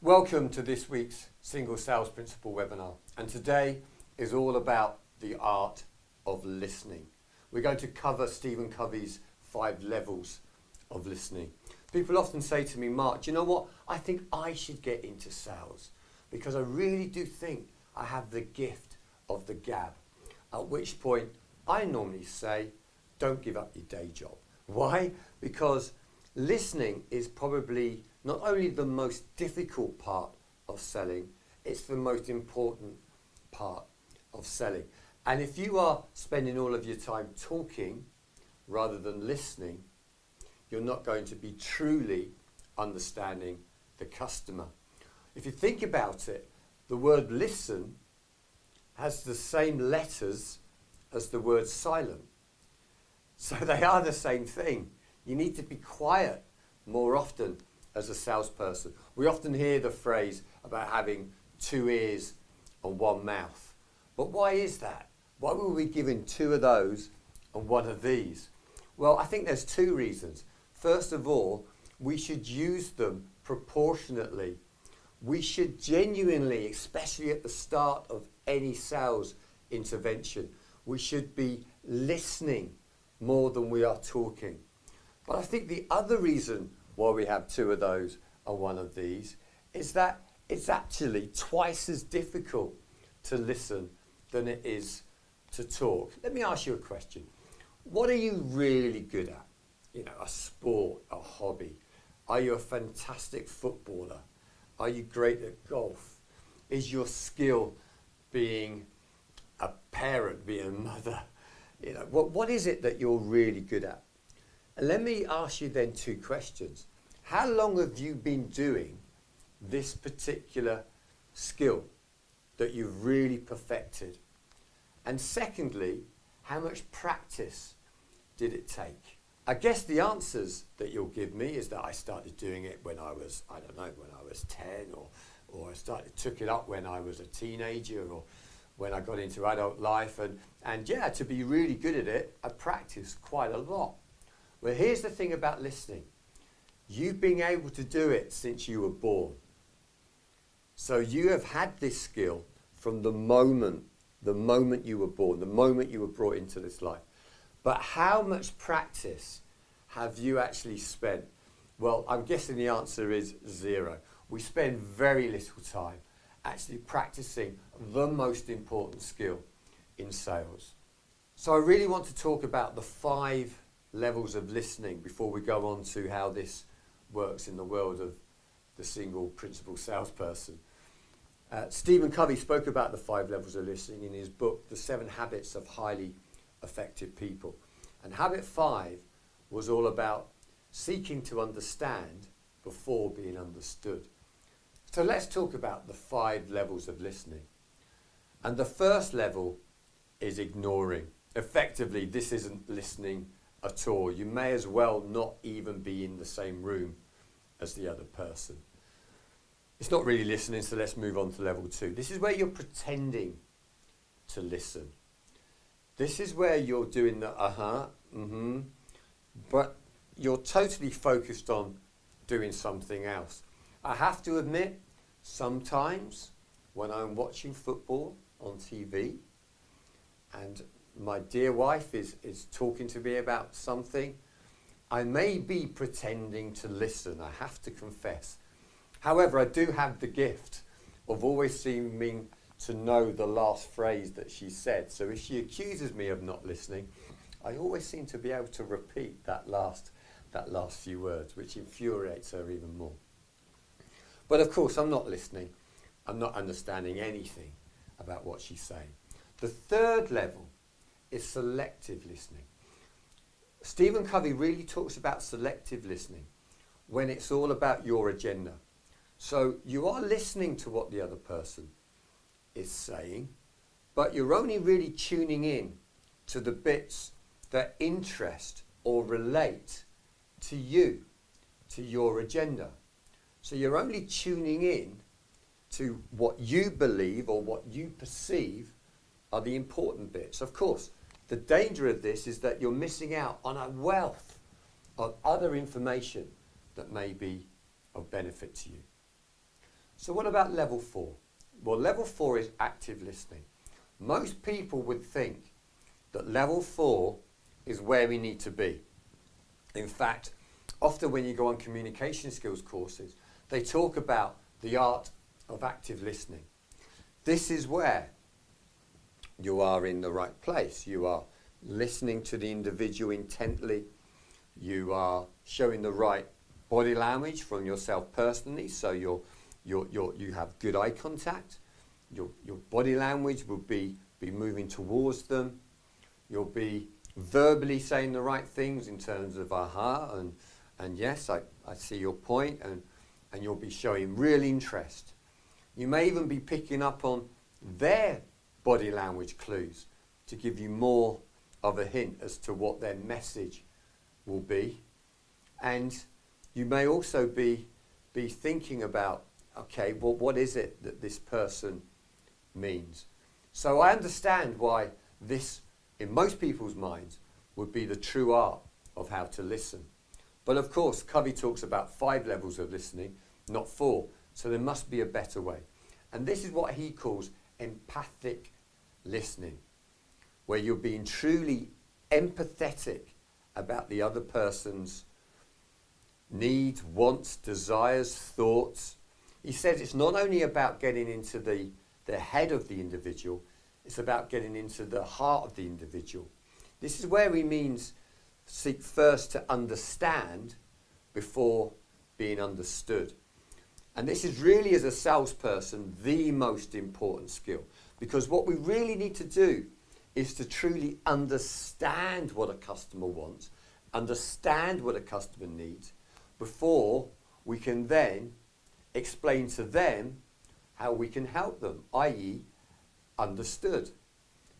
Welcome to this week's Single Sales Principle webinar, and today is all about the art of listening. We're going to cover Stephen Covey's 5 levels of listening. People often say to me, Mark, do you know what? I think I should get into sales because I really do think I have the gift of the gab. At which point I normally say, don't give up your day job. Why? Because listening is probably not only the most difficult part of selling, it's the most important part of selling. And if you are spending all of your time talking rather than listening, you're not going to be truly understanding the customer. If you think about it, the word listen has the same letters as the word silent. So they are the same thing. You need to be quiet more often as a salesperson. We often hear the phrase about having 2 ears and 1 mouth. But why is that? Why were we given 2 of those and 1 of these? Well, I think there's 2 reasons. First of all, we should use them proportionately. We should genuinely, especially at the start of any sales intervention, we should be listening more than we are talking. But I think the other reason why we have 2 of those and 1 of these is that it's actually twice as difficult to listen than it is to talk. Let me ask you a question. What are you really good at? You know, a sport, a hobby. Are you a fantastic footballer? Are you great at golf? Is your skill being a parent, being a mother? You know, what is it that you're really good at? And let me ask you then 2 questions. How long have you been doing this particular skill that you've really perfected? And secondly, how much practice did it take? I guess the answers that you'll give me is that I started doing it when I was, I don't know, when I was 10 or I took it up when I was a teenager or when I got into adult life. And yeah, to be really good at it, I practiced quite a lot. Well, here's the thing about listening. You've been able to do it since you were born. So you have had this skill from the moment you were born, the moment you were brought into this life. But how much practice have you actually spent? Well, I'm guessing the answer is 0. We spend very little time actually practicing the most important skill in sales. So I really want to talk about the 5 levels of listening before we go on to how this works in the world of the single principal salesperson. Stephen Covey spoke about the 5 levels of listening in his book, The 7 Habits of Highly Effective People. And habit 5 was all about seeking to understand before being understood. So let's talk about the 5 levels of listening. And the first level is ignoring. Effectively, this isn't listening at all. You may as well not even be in the same room as the other person. It's not really listening, so let's move on to level 2. This is where you're pretending to listen. This is where you're doing the but you're totally focused on doing something else. I have to admit, sometimes when I'm watching football on TV and my dear wife is talking to me about something, I may be pretending to listen, I have to confess. However, I do have the gift of always seeming to know the last phrase that she said. So if she accuses me of not listening, I always seem to be able to repeat that last few words, which infuriates her even more. But of course, I'm not listening. I'm not understanding anything about what she's saying. The 3rd level is selective listening. Stephen Covey really talks about selective listening when it's all about your agenda. So you are listening to what the other person is saying, but you're only really tuning in to the bits that interest or relate to you, to your agenda. So you're only tuning in to what you believe or what you perceive are the important bits. Of course, the danger of this is that you're missing out on a wealth of other information that may be of benefit to you. So what about level 4? Well, level 4 is active listening. Most people would think that level 4 is where we need to be. In fact, often when you go on communication skills courses, they talk about the art of active listening. This is where you are in the right place. You are listening to the individual intently. You are showing the right body language from yourself personally, so you have good eye contact. Your body language will be moving towards them. You'll be verbally saying the right things in terms of aha and yes, I see your point, and you'll be showing real interest. You may even be picking up on their body language clues to give you more of a hint as to what their message will be. And you may also be thinking about, okay, well, what is it that this person means? So I understand why this, in most people's minds, would be the true art of how to listen. But of course, Covey talks about 5 levels of listening, not 4. So there must be a better way. And this is what he calls empathic listening, where you're being truly empathetic about the other person's needs, wants, desires, thoughts. He says it's not only about getting into the head of the individual, it's about getting into the heart of the individual. This is where he means seek first to understand before being understood. And this is really, as a salesperson, the most important skill, because what we really need to do is to truly understand what a customer wants, understand what a customer needs, before we can then explain to them how we can help them, i.e. understood.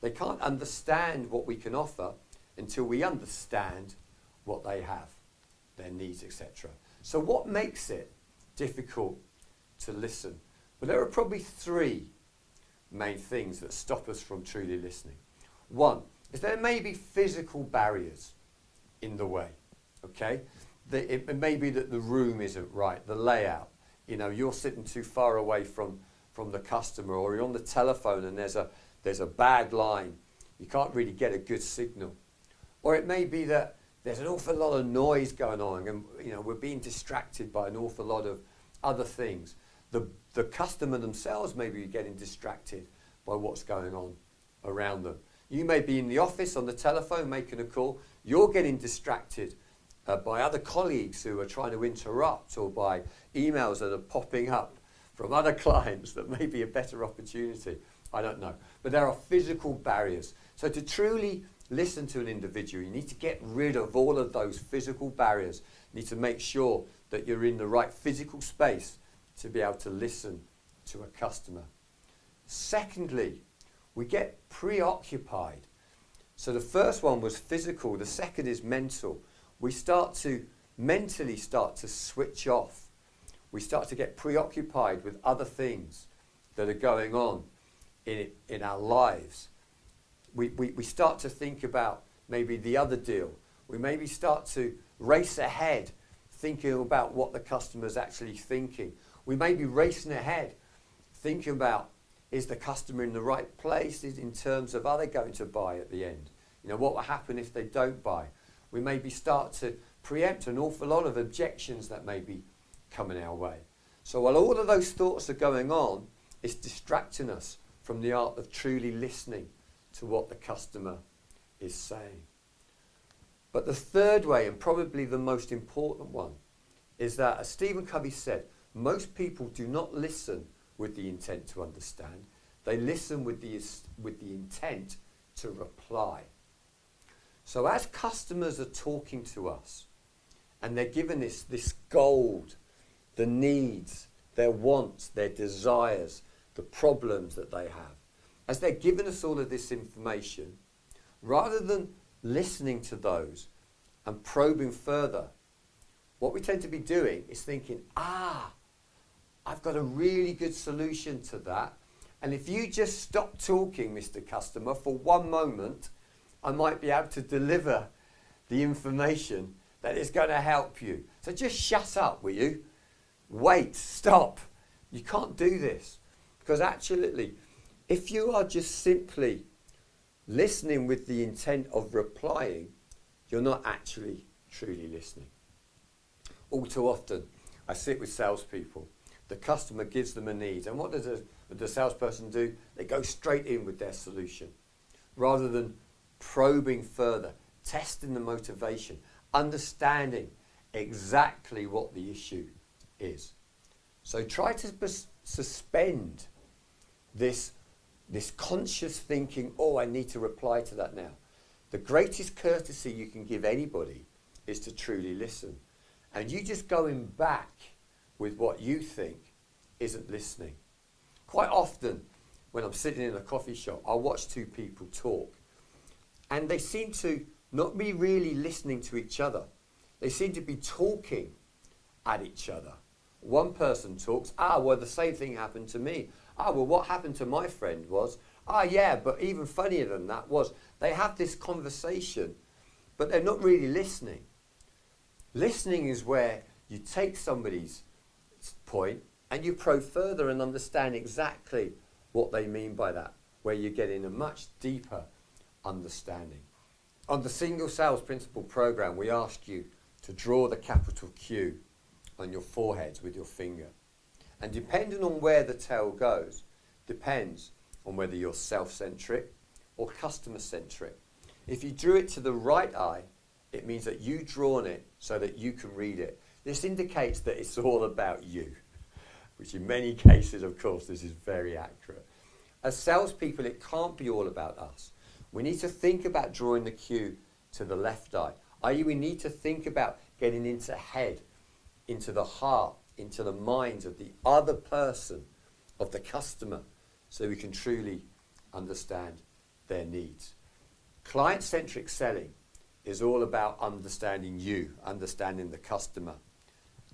They can't understand what we can offer until we understand what they have, their needs, etc. So what makes it difficult to listen? Well, there are probably 3 main things that stop us from truly listening. One is there may be physical barriers in the way, okay? It may be that the room isn't right, the layout. You know, you're sitting too far away from the customer, or you're on the telephone and there's a bad line. You can't really get a good signal. Or it may be that there's an awful lot of noise going on, and you know, we're being distracted by an awful lot of other things. The customer themselves may be getting distracted by what's going on around them. You may be in the office on the telephone making a call. You're getting distracted by other colleagues who are trying to interrupt, or by emails that are popping up from other clients that may be a better opportunity. I don't know. But there are physical barriers. So to truly listen to an individual, you need to get rid of all of those physical barriers. You need to make sure that you're in the right physical space to be able to listen to a customer. Secondly, we get preoccupied. So the first one was physical, the second is mental. We start to mentally switch off. We start to get preoccupied with other things that are going on in our lives. We start to think about maybe the other deal. We maybe start to race ahead, thinking about what the customer's actually thinking. We may be racing ahead, thinking about, is the customer in the right place in terms of, are they going to buy at the end? You know, what will happen if they don't buy? We maybe start to preempt an awful lot of objections that may be coming our way. So while all of those thoughts are going on, it's distracting us from the art of truly listening to what the customer is saying. But the third way, and probably the most important one, is that, as Stephen Covey said, most people do not listen with the intent to understand. They listen with the intent to reply. So as customers are talking to us, and they're given this gold, the needs, their wants, their desires, the problems that they have, as they're giving us all of this information, rather than listening to those and probing further, what we tend to be doing is thinking, I've got a really good solution to that. And if you just stop talking, Mr. Customer, for one moment, I might be able to deliver the information that is going to help you. So just shut up, will you? Wait, stop. You can't do this because actually, if you are just simply listening with the intent of replying, you're not actually truly listening. All too often, I sit with salespeople. The customer gives them a need, and what does the salesperson do? They go straight in with their solution, rather than probing further, testing the motivation, understanding exactly what the issue is. So try to suspend this conscious thinking, oh, I need to reply to that now. The greatest courtesy you can give anybody is to truly listen. And you just going back with what you think isn't listening. Quite often, when I'm sitting in a coffee shop, I'll watch two people talk. And they seem to not be really listening to each other. They seem to be talking at each other. One person talks, well, the same thing happened to me. Well, what happened to my friend was, yeah, but even funnier than that was, they have this conversation, but they're not really listening. Listening is where you take somebody's point and you probe further and understand exactly what they mean by that, where you're getting a much deeper understanding. On the Single Sales Principle program, we ask you to draw the capital Q on your foreheads with your finger. And depending on where the tail goes, depends on whether you're self-centric or customer-centric. If you drew it to the right eye, it means that you've drawn it so that you can read it. This indicates that it's all about you, which in many cases, of course, this is very accurate. As salespeople, it can't be all about us. We need to think about drawing the Q to the left eye, i.e. we need to think about getting into head, into the heart, into the minds of the other person, of the customer, so we can truly understand their needs. Client-centric selling is all about understanding you, understanding the customer,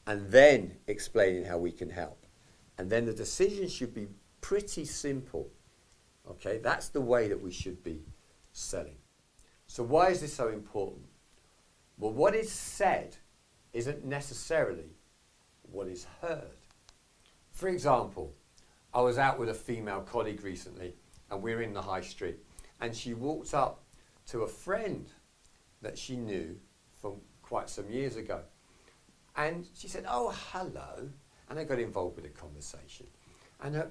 and then explaining how we can help. And then the decision should be pretty simple. Okay, that's the way that we should be selling. So why is this so important? Well, what is said isn't necessarily what is heard. For example, I was out with a female colleague recently, and we were in the high street, and she walked up to a friend that she knew from quite some years ago. And she said, oh, hello. And I got involved with a conversation. And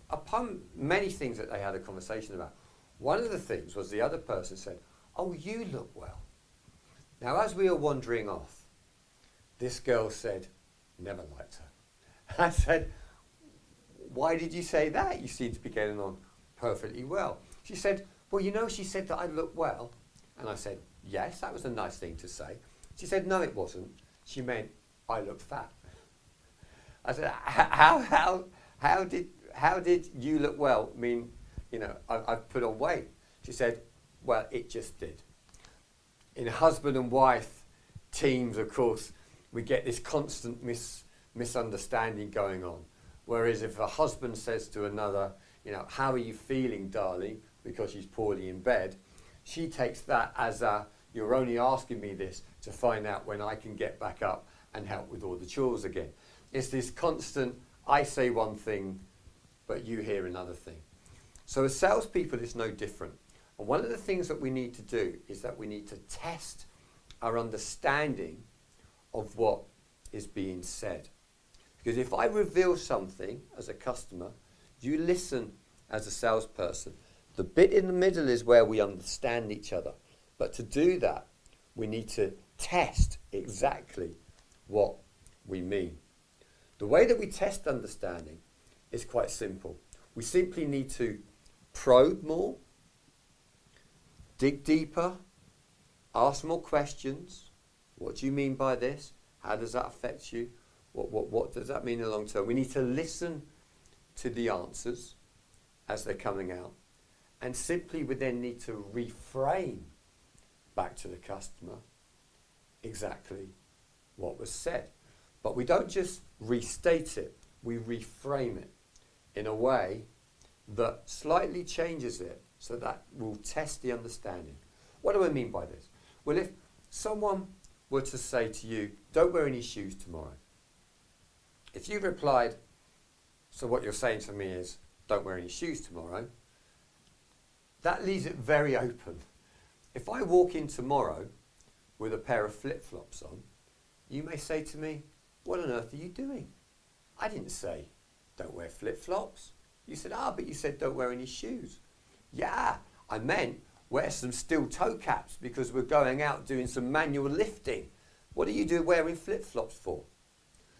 upon many things that they had a conversation about, one of the things was the other person said, oh, you look well. Now, as we were wandering off, this girl said, never liked her. I said, why did you say that? You seem to be getting on perfectly well. She said, well, you know, she said that I look well. And I said, yes, that was a nice thing to say. She said, no, it wasn't. She meant I look fat. I said, how did you look well mean, you know, I've put on weight? She said, well, it just did. In husband and wife teams, of course, we get this constant misunderstanding going on. Whereas if a husband says to another, you know, how are you feeling, darling, because she's poorly in bed, she takes that as you're only asking me this to find out when I can get back up and help with all the chores again. It's this constant, I say one thing, but you hear another thing. So as salespeople, it's no different. And one of the things that we need to do is that we need to test our understanding of what is being said. Because if I reveal something as a customer, you listen as a salesperson. The bit in the middle is where we understand each other. But to do that, we need to test exactly what we mean. The way that we test understanding is quite simple. We simply need to probe more, dig deeper, ask more questions. What do you mean by this? How does that affect you? What does that mean in the long term? We need to listen to the answers as they're coming out. And simply we then need to reframe back to the customer exactly what was said. But we don't just restate it, we reframe it in a way that slightly changes it so that will test the understanding. What do I mean by this? Well, if someone were to say to you, don't wear any shoes tomorrow. If you replied, So what you're saying to me is, don't wear any shoes tomorrow. That leaves it very open. If I walk in tomorrow with a pair of flip-flops on, you may say to me, what on earth are you doing? I didn't say, don't wear flip-flops. You said, but you said don't wear any shoes. Yeah, I meant wear some steel toe caps because we're going out doing some manual lifting. What are you wearing flip-flops for?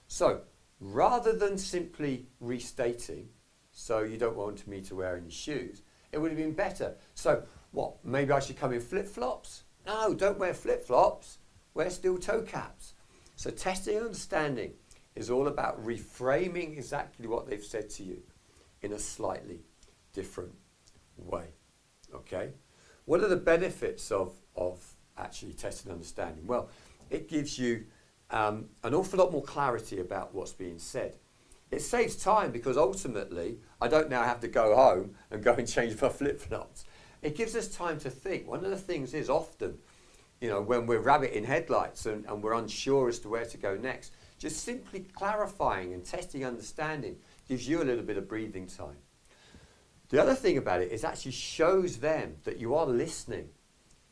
So, rather than simply restating, so you don't want me to wear any shoes, it would have been better. So, what, maybe I should come in flip-flops? No, don't wear flip-flops, wear steel toe caps. So testing and understanding is all about reframing exactly what they've said to you in a slightly different way, okay? What are the benefits of actually testing and understanding? Well, it gives you an awful lot more clarity about what's being said. It saves time because ultimately I don't now have to go home and go and change my flip-flops. It gives us time to think. One of the things is often, you know, when we're rabbit in headlights and we're unsure as to where to go next, just simply clarifying and testing understanding gives you a little bit of breathing time. The other thing about it is actually shows them that you are listening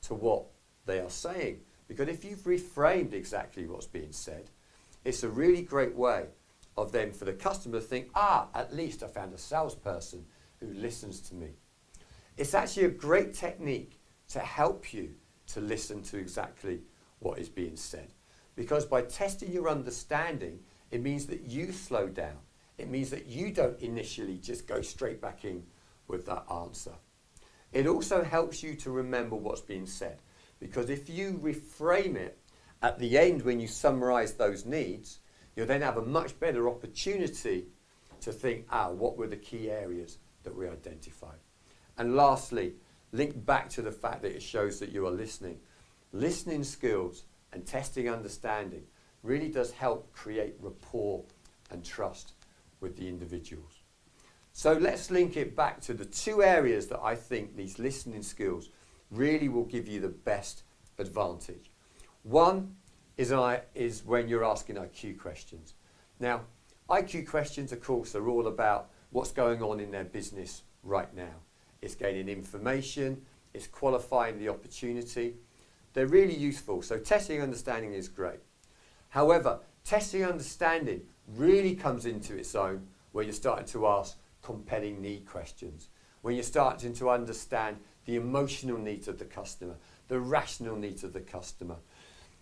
to what they are saying. Because if you've reframed exactly what's being said, it's a really great way of them for the customer to think, at least I found a salesperson who listens to me. It's actually a great technique to help you to listen to exactly what is being said. Because by testing your understanding, it means that you slow down. It means that you don't initially just go straight back in with that answer. It also helps you to remember what's being said. Because if you reframe it at the end when you summarize those needs, you'll then have a much better opportunity to think, what were the key areas that we identified? And lastly, link back to the fact that it shows that you are listening. Listening skills and testing understanding really does help create rapport and trust with the individuals. So let's link it back to the two areas that I think these listening skills really will give you the best advantage. One is when you're asking IQ questions. Now, IQ questions, of course, are all about what's going on in their business right now. It's gaining information, it's qualifying the opportunity. They're really useful, so testing understanding is great. However, testing understanding really comes into its own when you're starting to ask compelling need questions, when you're starting to understand the emotional needs of the customer, the rational needs of the customer,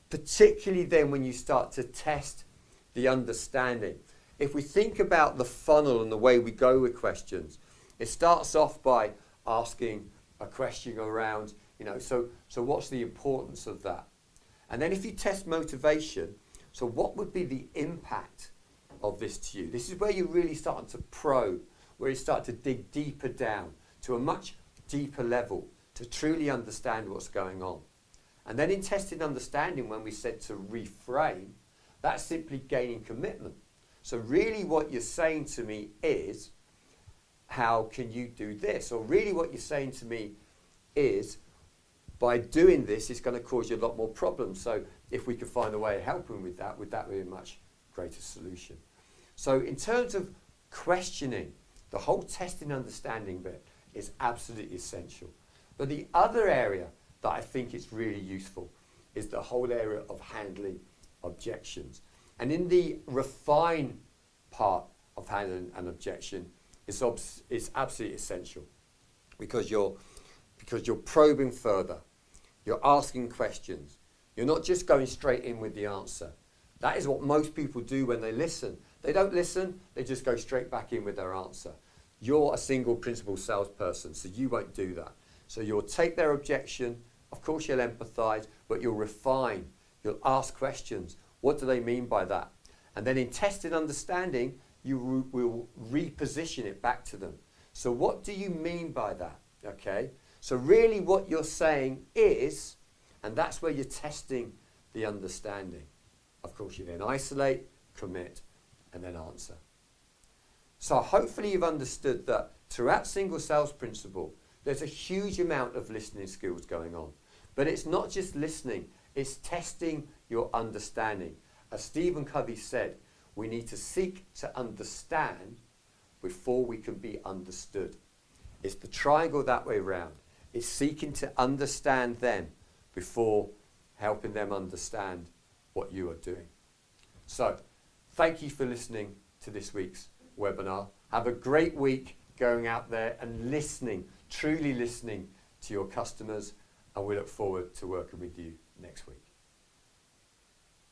particularly then when you start to test the understanding. If we think about the funnel and the way we go with questions, it starts off by asking a question around, so what's the importance of that? And then if you test motivation, so what would be the impact of this to you? This is where you really start to probe, where you start to dig deeper down to a much deeper level to truly understand what's going on. And then in testing understanding, when we said to reframe, that's simply gaining commitment. So really what you're saying to me is, how can you do this? Or really what you're saying to me is, by doing this, it's going to cause you a lot more problems. So if we could find a way of helping with that, would that be a much greater solution? So in terms of questioning, the whole testing understanding bit is absolutely essential. But the other area that I think is really useful is the whole area of handling objections. And in the refine part of handling an objection, it's absolutely essential because you're probing further, you're asking questions, you're not just going straight in with the answer. That is what most people do when they listen. They don't listen, they just go straight back in with their answer. You're a single principal salesperson, so you won't do that. So you'll take their objection, of course you'll empathise, but you'll refine, you'll ask questions. What do they mean by that? And then in tested understanding, you will reposition it back to them. So what do you mean by that? Okay? So really what you're saying is, and that's where you're testing the understanding. Of course you then isolate, commit, and then answer. So hopefully you've understood that throughout single sales principle, there's a huge amount of listening skills going on. But it's not just listening, it's testing your understanding. As Stephen Covey said, we need to seek to understand before we can be understood. It's the triangle that way round. It's seeking to understand them before helping them understand what you are doing. So, thank you for listening to this week's webinar. Have a great week going out there and listening, truly listening to your customers, and we look forward to working with you next week.